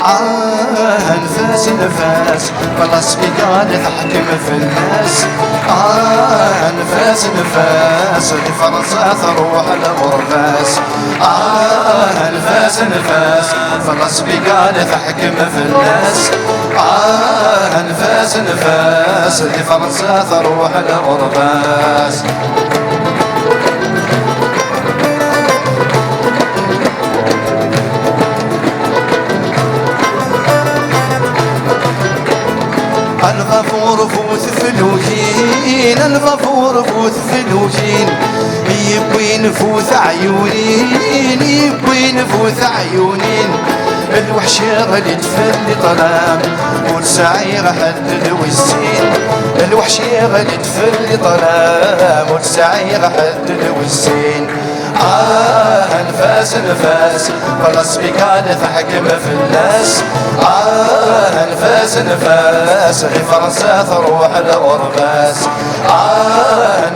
نفاس نفاس خلاص بك غادي تحكم في الناس. نفاس نفاس اللي فرنسا تروح لغرباس. نفاس نفاس خلاص بك غادي تحكم في الناس. نفاس نفاس اللي فرنسا تروح لغرباس. الغفور فوت فلوكين، الغفور فوت فلوكين، يبوي نفوت عيونين، يبوي نفوت عيونين. الوحش غادي تفلي طلام والسعي غحدد والزين. الوحش غادي تفلي طلام والسعي غحدد والزين. نفاس نفاس خلاص بك غادي تحكم في الناس. نفاس نفاس اللي فرنسا تروح لغرباس.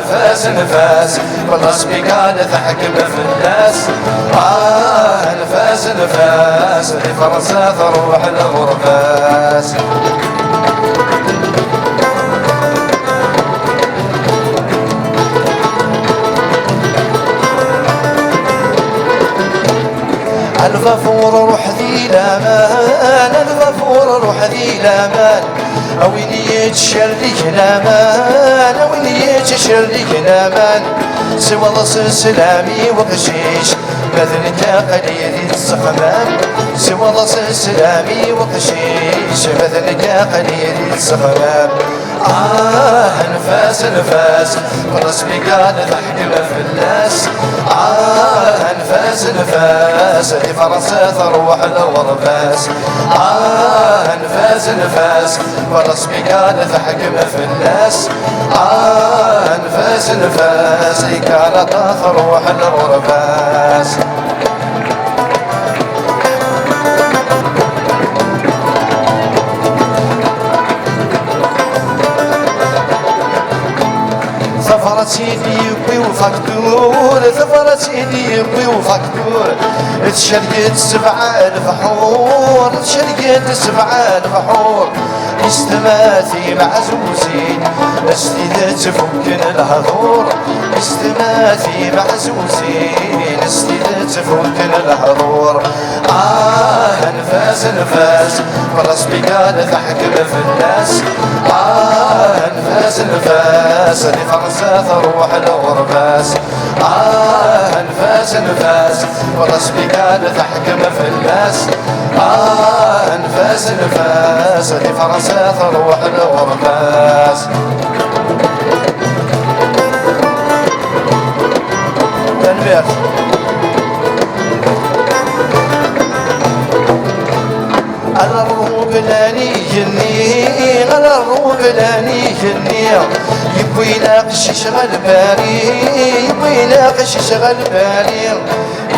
نفاس نفاس خلاص بك غادي تحكم في الناس. نفاس نفاس اللي فرنسا تروح لغرباس. الغفور روح ذي الامان، الغفور روح ذي الامان، وين يتشرك الامان، وين يتشرك الامان. سوى الله سلامي وقشيش بذلك قليل الصخمام. سوى الله سلامي وقشيش بذلك قليل الصخمام. نفاس نفاس خلاص بك غادي تحكم في الناس. نفاس نفاس اللي فرنسا تروح لغرباس. نفاس نفاس خلاص بك غادي تحكم في الناس. نفاس نفاس اللي كانت تروح لغرباس. سفرت سيدي يبوي وفاكتور، سفرت سيدي يبوي وفاكتور. تشرقت 7000 حور، تشرقت 7000 حور. استماتي معزوزين استيدات تفكن الهضور. استماتي معزوزين استيدات تفكن الهضور. نفاس نفاس خلاص بك غادي تحكم في الناس. نفاس نفاس اللي فرنسا تروح لغرباس. نفاس نفاس خلاص بك غادي تحكم في الناس. نفاس نفاس اللي فرنسا تروح لغرباس. تنبير على الروب لاني جني، على الروب لاني جني. يبوي يناقش يشغل بالي، يبوي يناقش يشغل بالي.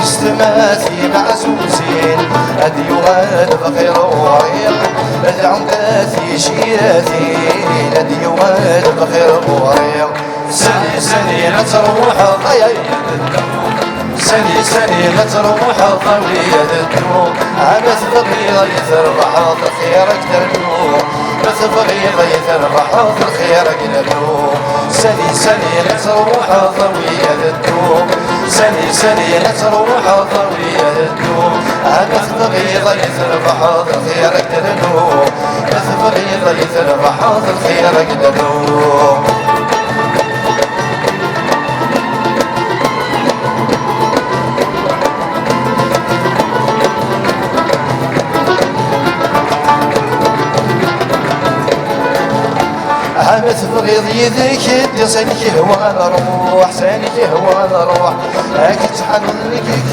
استماتي معزوزين هدي يغاد بخير وريق. العمداتي شيراتي هدي يغاد بخير وريق. سني سني نتروح سني سني نتروح طويل الدروب. عبث بغيض يتربح خيرك ترجوه، بث بغيض يتربح خيرك ترجوه. سني سني نتروح طويل الدروب، سني سني نتروح طويل الدروب. عبث بغيض يتربح خيرك ترجوه، بث بغيض يتربح خيرك ترجوه. عبث بغيض يذكر سنك هو الروح، سنك هو الروح. تحنك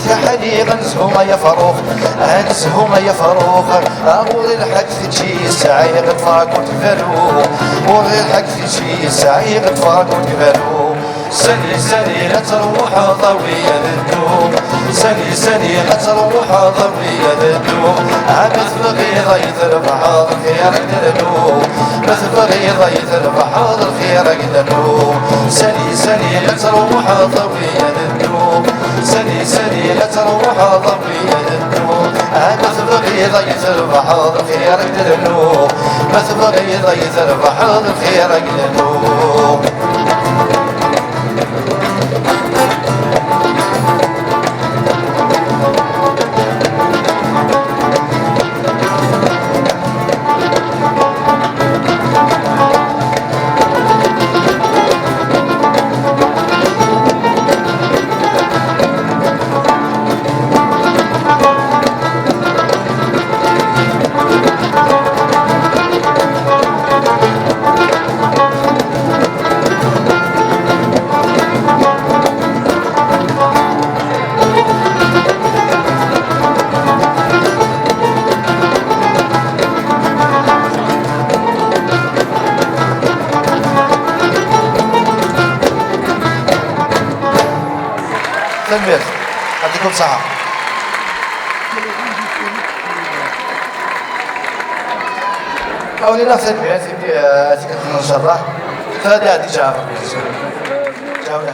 تحني غنزهم يا فروخ، غنزهم يا فروخ. أقول الحق تجي سعي غطفاك وتفلو، قول الحق تجي سعي غطفاك وتفلو. سني سني لا تروح ضوية الدوم، سني سني لا تروح ضوية الدوم. عبث بغيض يتربح خيرك تدلو، بث بغيض يتربح خيرك تدلو. سني سني لا تروح ضوية الدوم، سني سني لا تروح ضوية الدوم. عبث بغيض تربح الخير قدرنو ما تبغي تربح الخير قدرنو تنبيه يعطيكم الصحة. حاولنا تنبيه إن شاء الله فهذه جاوة